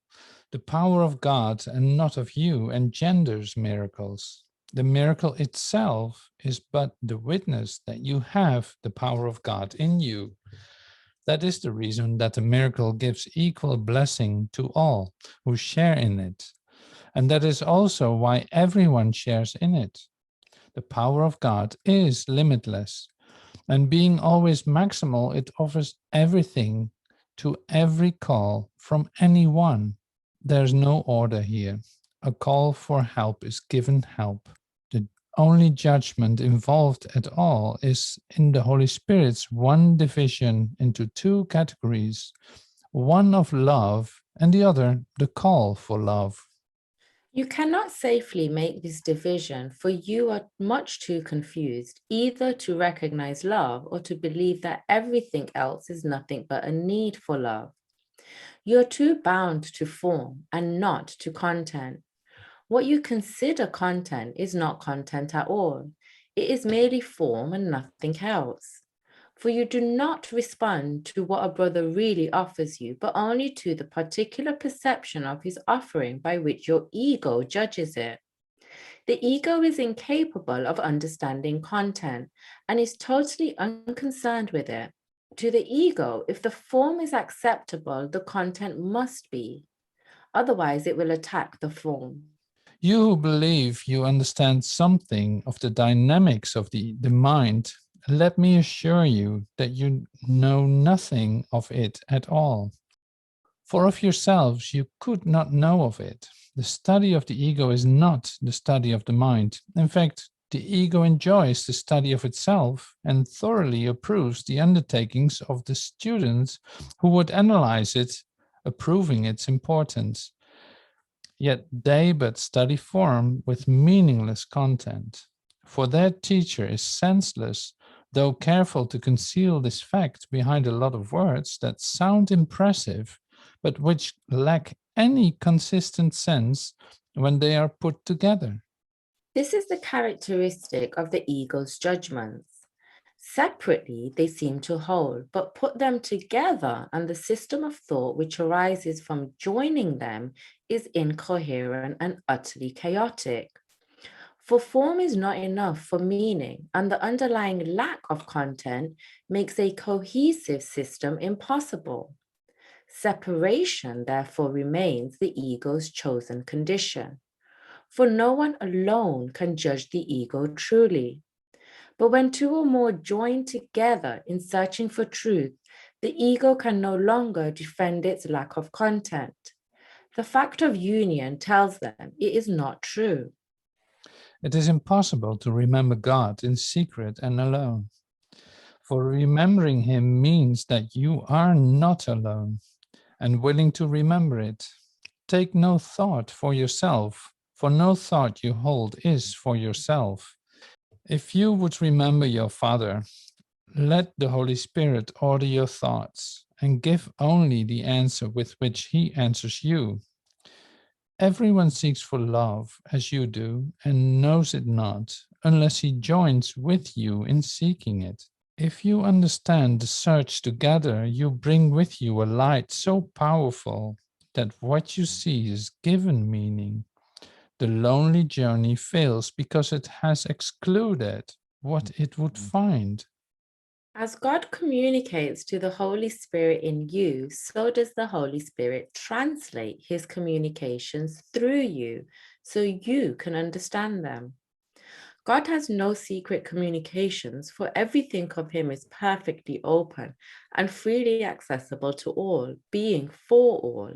[SPEAKER 1] The power of God and not of you engenders miracles. The miracle itself is but the witness that you have the power of God in you. That is the reason that the miracle gives equal blessing to all who share in it. And that is also why everyone shares in it. The power of God is limitless, and being always maximal, it offers everything to every call from anyone. There's no order here. A call for help is given help. The only judgment involved at all is in the Holy Spirit's one division into two categories, one of love and the other the call for love.
[SPEAKER 2] You cannot safely make this division, for you are much too confused either to recognize love or to believe that everything else is nothing but a need for love. You are too bound to form and not to content. What you consider content is not content at all. It is merely form and nothing else. For you do not respond to what a brother really offers you, but only to the particular perception of his offering by which your ego judges it. The ego is incapable of understanding content and is totally unconcerned with it. To the ego, if the form is acceptable, the content must be. Otherwise, it will attack the form.
[SPEAKER 1] You who believe you understand something of the dynamics of the mind, let me assure you that you know nothing of it at all. For of yourselves you could not know of it. The study of the ego is not the study of the mind. In fact, the ego enjoys the study of itself and thoroughly approves the undertakings of the students who would analyze it, approving its importance. Yet they but study form with meaningless content. For their teacher is senseless, though careful to conceal this fact behind a lot of words that sound impressive, but which lack any consistent sense when they are put together.
[SPEAKER 2] This is the characteristic of the ego's judgments. Separately, they seem to hold, but put them together, and the system of thought which arises from joining them is incoherent and utterly chaotic. For form is not enough for meaning, and the underlying lack of content makes a cohesive system impossible. Separation, therefore, remains the ego's chosen condition. For no one alone can judge the ego truly. But when two or more join together in searching for truth, the ego can no longer defend its lack of content. The fact of union tells them it is not true.
[SPEAKER 1] It is impossible to remember God in secret and alone. For remembering him means that you are not alone and willing to remember it. Take no thought for yourself for no thought you hold is for yourself. If you would remember your Father, let the Holy Spirit order your thoughts and give only the answer with which He answers you. Everyone seeks for love as you do and knows it not unless he joins with you in seeking it. If you understand the search together, you bring with you a light so powerful that what you see is given meaning. The lonely journey fails because it has excluded what it would find.
[SPEAKER 2] As God communicates to the Holy Spirit in you, so does the Holy Spirit translate his communications through you so you can understand them. God has no secret communications, for everything of him is perfectly open and freely accessible to all, being for all.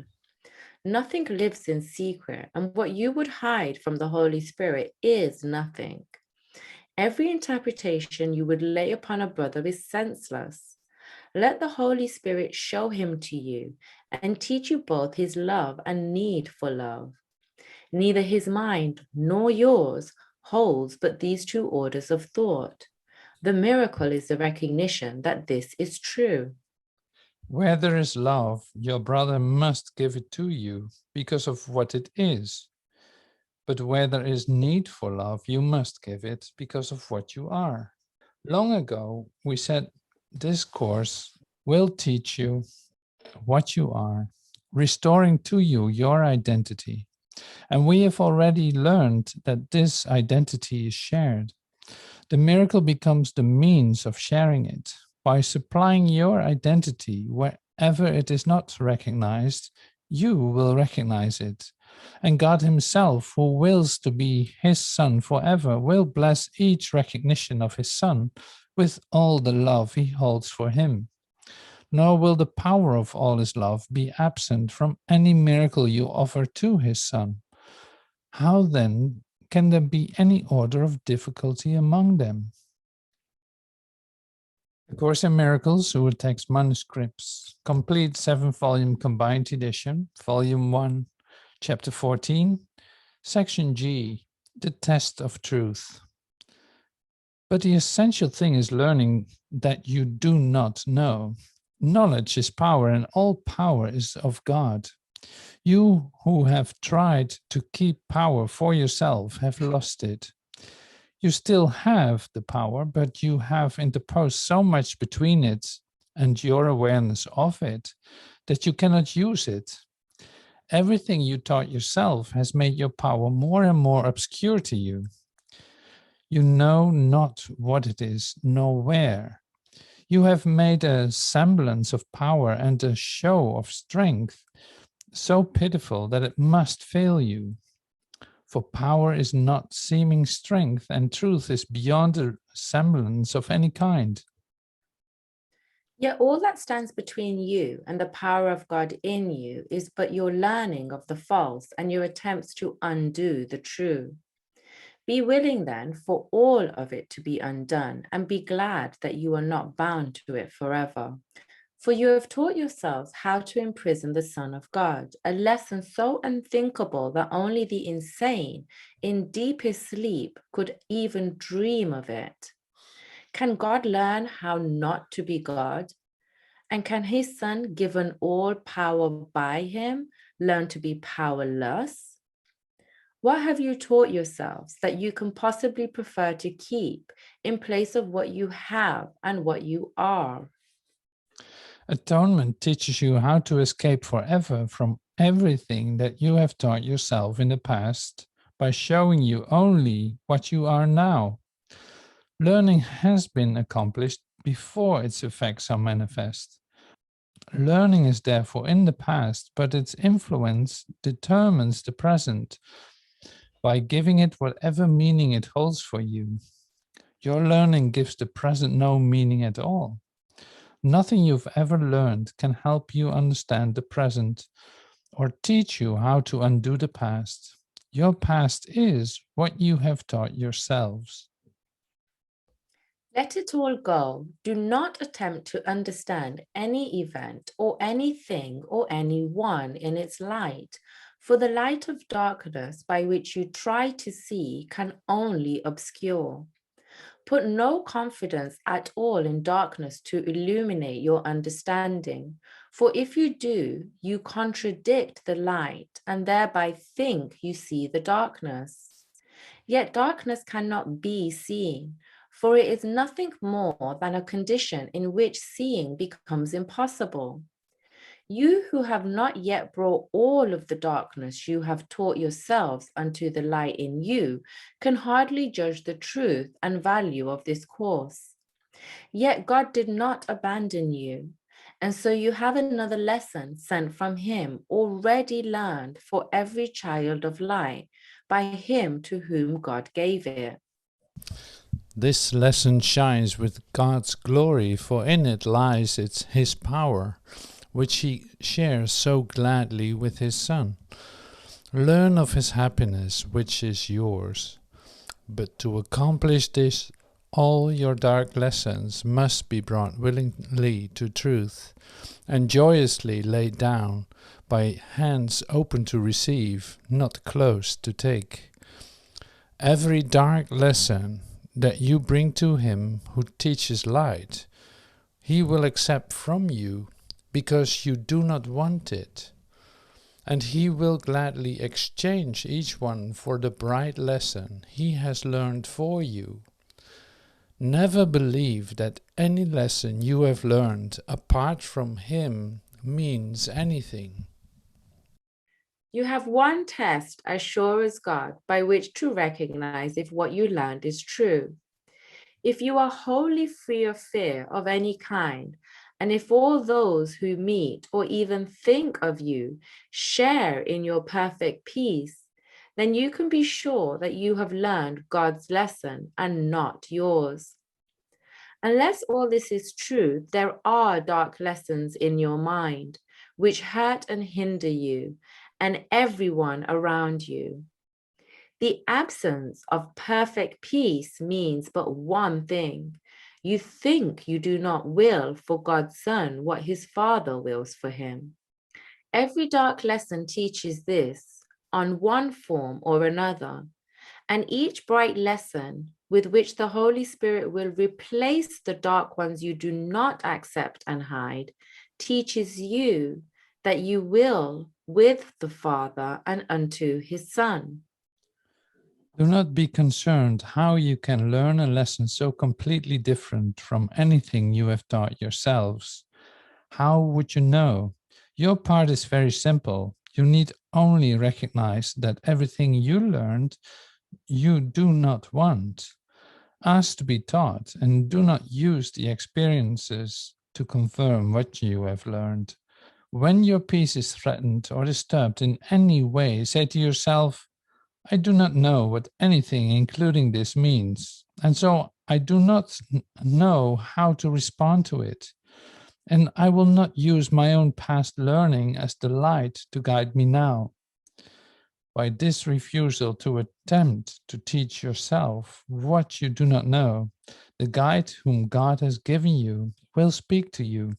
[SPEAKER 2] Nothing lives in secret, and what you would hide from the Holy Spirit is nothing. Every interpretation you would lay upon a brother is senseless. Let the Holy Spirit show him to you and teach you both his love and need for love. Neither his mind nor yours holds but these two orders of thought. The miracle is the recognition that this is true.
[SPEAKER 1] Where there is love, your brother must give it to you because of what it is. But where there is need for love, you must give it because of what you are. Long ago, we said this course will teach you what you are, restoring to you your identity. And we have already learned that this identity is shared. The miracle becomes the means of sharing it. By supplying your identity wherever it is not recognized, you will recognize it. And God himself, who wills to be his Son forever, will bless each recognition of his Son with all the love he holds for him. Nor will the power of all his love be absent from any miracle you offer to his Son. How then can there be any order of difficulty among them? A Course in Miracles, Urtext Manuscripts, complete 7-volume combined edition, Volume 1, Chapter 14, Section G, The Test of Truth. But the essential thing is learning that you do not know. Knowledge is power, and all power is of God. You who have tried to keep power for yourself have lost it. You still have the power, but you have interposed so much between it and your awareness of it that you cannot use it. Everything you taught yourself has made your power more and more obscure to you. You know not what it is, nor where. You have made a semblance of power and a show of strength so pitiful that it must fail you. For power is not seeming strength, and truth is beyond a semblance of any kind.
[SPEAKER 2] Yet all that stands between you and the power of God in you is but your learning of the false and your attempts to undo the true. Be willing then for all of it to be undone, and be glad that you are not bound to it forever. For you have taught yourselves how to imprison the Son of God, a lesson so unthinkable that only the insane in deepest sleep could even dream of it. Can God learn how not to be God? And can his Son, given all power by him, learn to be powerless? What have you taught yourselves that you can possibly prefer to keep in place of what you have and what you are?
[SPEAKER 1] Atonement teaches you how to escape forever from everything that you have taught yourself in the past by showing you only what you are now. Learning has been accomplished before its effects are manifest. Learning is therefore in the past, but its influence determines the present by giving it whatever meaning it holds for you. Your learning gives the present no meaning at all. Nothing you've ever learned can help you understand the present or teach you how to undo the past. Your past is what you have taught yourselves.
[SPEAKER 2] Let it all go. Do not attempt to understand any event or anything or anyone in its light, For the light of darkness by which you try to see can only obscure. Put no confidence at all in darkness to illuminate your understanding, for if you do, you contradict the light and thereby think you see the darkness. Yet darkness cannot be seen, for it is nothing more than a condition in which seeing becomes impossible. You who have not yet brought all of the darkness you have taught yourselves unto the light in you can hardly judge the truth and value of this course. Yet God did not abandon you, and so you have another lesson sent from him already learned for every child of light by him to whom God gave it.
[SPEAKER 1] This lesson shines with God's glory, for in it lies his power, which he shares so gladly with his Son. Learn of his happiness, which is yours. But to accomplish this, all your dark lessons must be brought willingly to truth, and joyously laid down by hands open to receive, not closed to take. Every dark lesson that you bring to him who teaches light, he will accept from you, because you do not want it, and he will gladly exchange each one for the bright lesson he has learned for you. Never believe that any lesson you have learned apart from him means anything.
[SPEAKER 2] You have one test as sure as God by which to recognize if what you learned is true. If you are wholly free of fear of any kind, and if all those who meet or even think of you share in your perfect peace, then you can be sure that you have learned God's lesson and not yours. Unless all this is true, there are dark lessons in your mind which hurt and hinder you and everyone around you. The absence of perfect peace means but one thing. You think you do not will for God's Son what his Father wills for him. Every dark lesson teaches this on one form or another, and each bright lesson with which the Holy Spirit will replace the dark ones you do not accept and hide teaches you that you will with the Father and unto his Son.
[SPEAKER 1] Do not be concerned how you can learn a lesson so completely different from anything you have taught yourselves. How would you know? Your part is very simple. You need only recognize that everything you learned you do not want. Ask to be taught, and do not use the experiences to confirm what you have learned. When your peace is threatened or disturbed in any way, say to yourself, I do not know what anything including this means, and so I do not know how to respond to it. And I will not use my own past learning as the light to guide me now. By this refusal to attempt to teach yourself what you do not know, the guide whom God has given you will speak to you.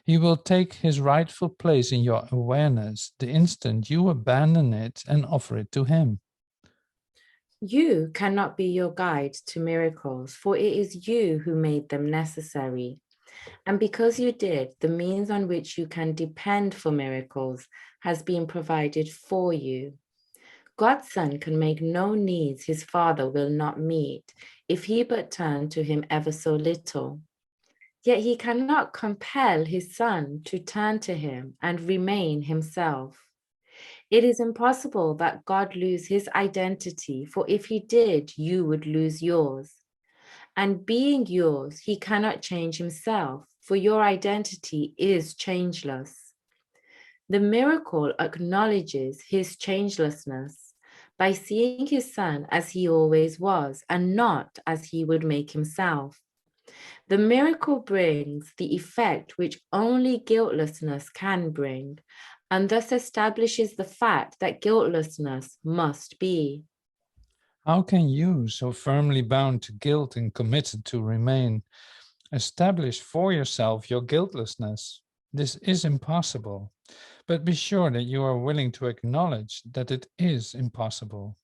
[SPEAKER 1] He will take his rightful place in your awareness the instant you abandon it and offer it to him.
[SPEAKER 2] You cannot be your guide to miracles, for it is you who made them necessary. And because you did, the means on which you can depend for miracles has been provided for you. God's Son can make no needs his Father will not meet if he but turn to him ever so little. Yet he cannot compel his Son to turn to him and remain himself. It is impossible that God lose his identity, for if he did, you would lose yours. And being yours, he cannot change himself, for your identity is changeless. The miracle acknowledges his changelessness by seeing his Son as he always was and not as he would make himself. The miracle brings the effect which only guiltlessness can bring, and thus establishes the fact that guiltlessness must be.
[SPEAKER 1] How can you, so firmly bound to guilt and committed to remain, establish for yourself your guiltlessness? This is impossible, but be sure that you are willing to acknowledge that it is impossible.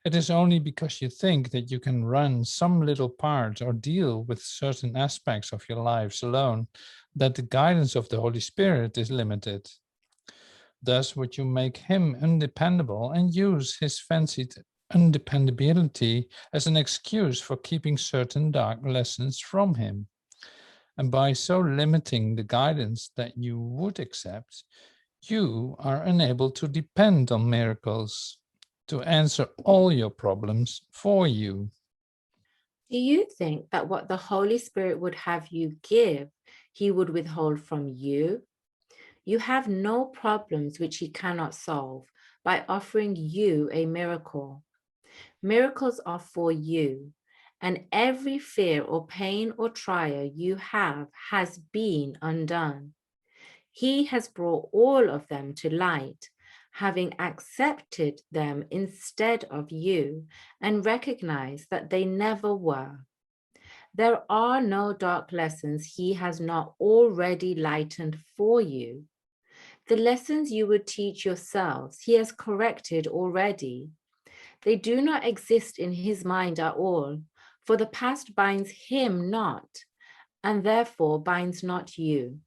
[SPEAKER 1] It is only because you think that you can run some little part or deal with certain aspects of your lives alone that the guidance of the Holy Spirit is limited. Thus would you make him undependable and use his fancied undependability as an excuse for keeping certain dark lessons from him. And by so limiting the guidance that you would accept, you are unable to depend on miracles to answer all your problems for you.
[SPEAKER 2] Do you think that what the Holy Spirit would have you give, he would withhold from you? You have no problems which he cannot solve by offering you a miracle. Miracles are for you, and every fear or pain or trial you have has been undone. He has brought all of them to light, having accepted them instead of you and recognized that they never were. There are no dark lessons he has not already lightened for you. The lessons you would teach yourselves, he has corrected already. They do not exist in his mind at all, for the past binds him not, and therefore binds not you.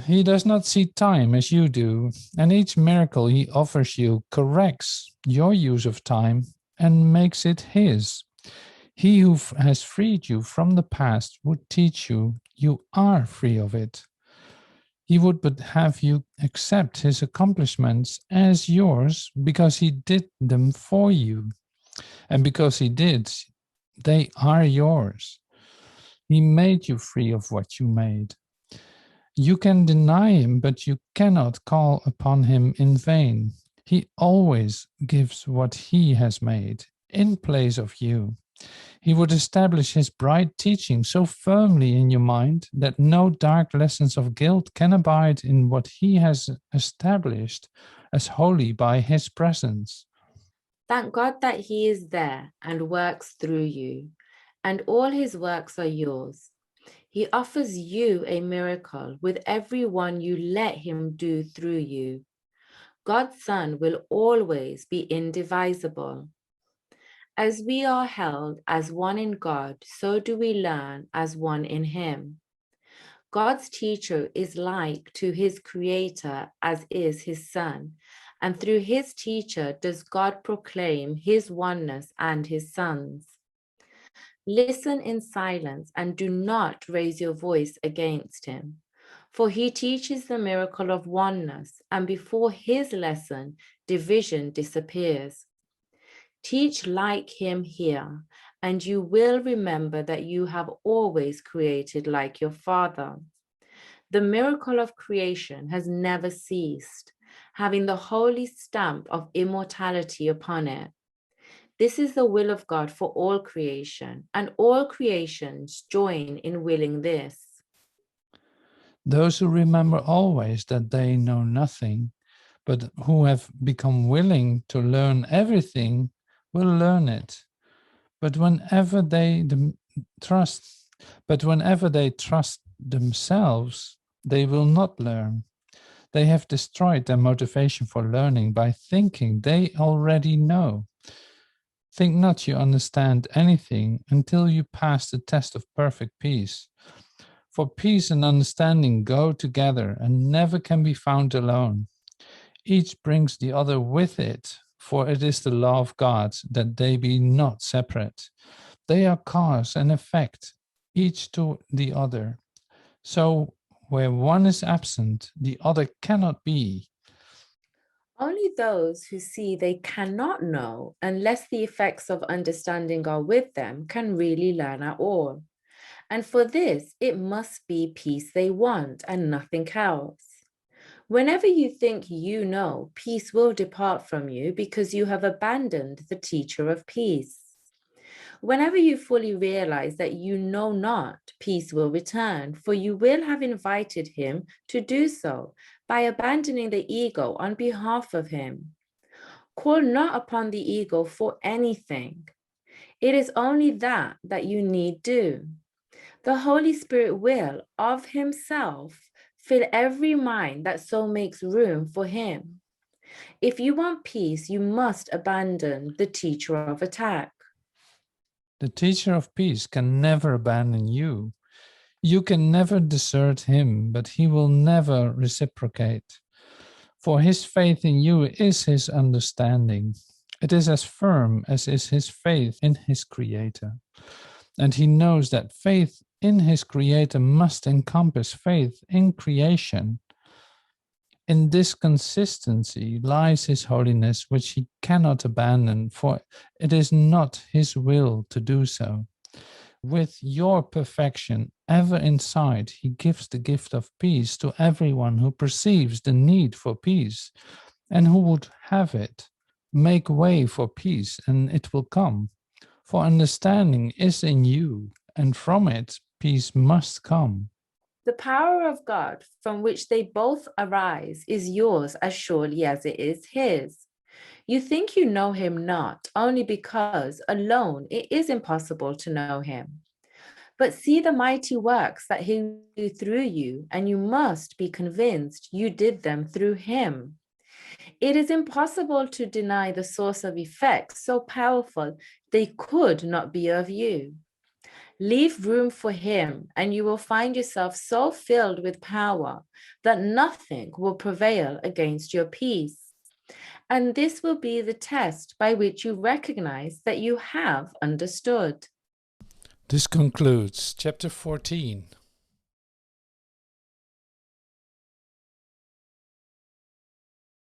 [SPEAKER 1] He does not see time as you do, and each miracle he offers you corrects your use of time and makes it his. He who has freed you from the past would teach you you are free of it. He would but have you accept his accomplishments as yours because he did them for you. And because he did, they are yours. He made you free of what you made. You can deny him, but you cannot call upon him in vain. He always gives what he has made in place of you. He would establish his bright teaching so firmly in your mind that no dark lessons of guilt can abide in what he has established as holy by his presence.
[SPEAKER 2] Thank God that he is there and works through you, and all his works are yours. He offers you a miracle with every one you let him do through you. God's Son will always be indivisible. As we are held as one in God, so do we learn as one in him. God's teacher is like to his creator as is his Son, and through his teacher does God proclaim his oneness and his Son's. Listen in silence and do not raise your voice against him, for he teaches the miracle of oneness, and before his lesson, division disappears. Teach like him here, and you will remember that you have always created like your Father. The miracle of creation has never ceased, having the holy stamp of immortality upon it. This is the will of God for all creation, and all creations join in willing this.
[SPEAKER 1] Those who remember always that they know nothing, but who have become willing to learn everything, will learn it. But whenever they trust themselves, they will not learn. They have destroyed their motivation for learning by thinking they already know. Think not you understand anything until you pass the test of perfect peace. For peace and understanding go together and never can be found alone. Each brings the other with it, for it is the law of God that they be not separate. They are cause and effect, each to the other. So where one is absent, the other cannot be.
[SPEAKER 2] Only those who see they cannot know, unless the effects of understanding are with them, can really learn at all. And for this, it must be peace they want and nothing else. Whenever you think you know, peace will depart from you because you have abandoned the teacher of peace. Whenever you fully realize that you know not, peace will return, for you will have invited him to do so by abandoning the ego on behalf of him. Call not upon the ego for anything. It is only that you need do. The Holy Spirit will, of himself, Fill every mind that so makes room for him. If you want peace, you must abandon the teacher of attack.
[SPEAKER 1] The teacher of peace can never abandon you. You can never desert him, but he will never reciprocate. For his faith in you is his understanding. It is as firm as is his faith in his Creator. And he knows that faith in his Creator must encompass faith in creation. In this consistency lies his holiness, which he cannot abandon, for it is not his will to do so. With your perfection ever in sight, he gives the gift of peace to everyone who perceives the need for peace and who would have it. Make way for peace, and it will come. For understanding is in you, and from it peace must come.
[SPEAKER 2] The power of God from which they both arise is yours as surely as it is his. You think you know him not, only because alone it is impossible to know him. But see the mighty works that he do through you, and you must be convinced you did them through him. It is impossible to deny the source of effects so powerful they could not be of you. Leave room for him, and you will find yourself so filled with power that nothing will prevail against your peace. And this will be the test by which you recognize that you have understood.
[SPEAKER 1] This concludes chapter 14